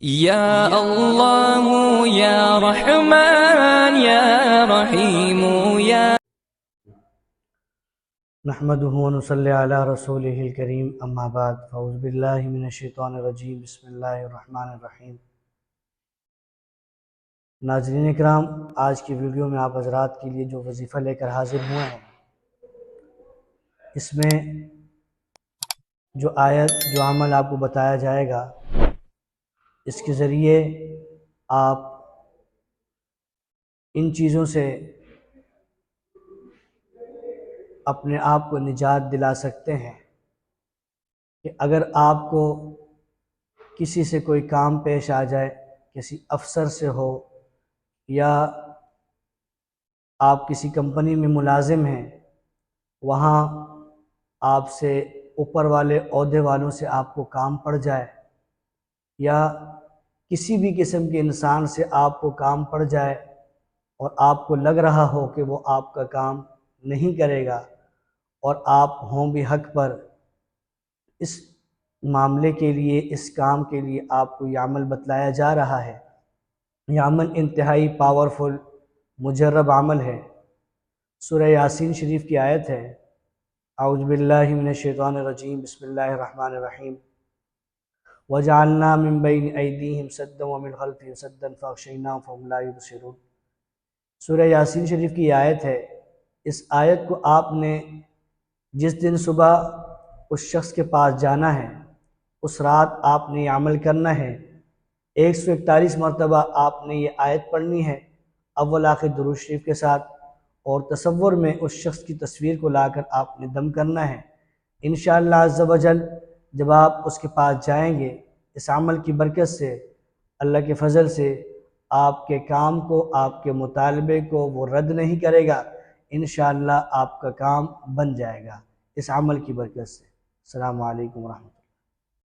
يا الله يا رحمن يا رحيم يا نحمده ونصلي علی رسولہ الکریم اما بعد فاعوذ باللہ من الشیطان الرجیم بسم اللہ الرحمن الرحیم۔ ناظرین اکرام، آج کی ویڈیو میں آپ حضرات کے لیے جو وظیفہ لے کر حاضر ہوئے ہیں، اس میں جو آیت جو عمل آپ کو بتایا جائے گا، اس کے ذریعے آپ ان چیزوں سے اپنے آپ کو نجات دلا سکتے ہیں کہ اگر آپ کو کسی سے کوئی کام پیش آ جائے، کسی افسر سے ہو یا آپ کسی کمپنی میں ملازم ہیں، وہاں آپ سے اوپر والے عہدے والوں سے آپ کو کام پڑ جائے، یا کسی بھی قسم کے انسان سے آپ کو کام پڑ جائے اور آپ کو لگ رہا ہو کہ وہ آپ کا کام نہیں کرے گا اور آپ ہوں بھی حق پر، اس معاملے کے لیے، اس کام کے لیے آپ کو یہ عمل بتلایا جا رہا ہے۔ یہ عمل انتہائی پاورفل مجرب عمل ہے۔ سورہ یاسین شریف کی آیت ہے، اعوذ باللہ من الشیطان الرجیم بسم اللہ الرحمن الرحیم، وَجَعَلْنَا مِن بَيْنِ أَيْدِيهِمْ سَدًّا وَمِنْ خَلْفِهِمْ سَدًّا فَأَغْشَيْنَاهُمْ فَهُمْ لَا يُبْصِرُونَ۔ سورہ یاسین شریف کی آیت ہے۔ اس آیت کو آپ نے جس دن صبح اس شخص کے پاس جانا ہے، اس رات آپ نے یہ عمل کرنا ہے۔ 141 مرتبہ آپ نے یہ آیت پڑھنی ہے، اول آخر درود شریف کے ساتھ، اور تصور میں اس شخص کی تصویر کو لا کر آپ نے دم کرنا ہے۔ انشاءاللہ عز و جل جب آپ اس کے پاس جائیں گے، اس عمل کی برکت سے، اللہ کے فضل سے، آپ کے کام کو، آپ کے مطالبے کو وہ رد نہیں کرے گا، انشاءاللہ آپ کا کام بن جائے گا اس عمل کی برکت سے۔ السلام علیکم ورحمۃ اللہ۔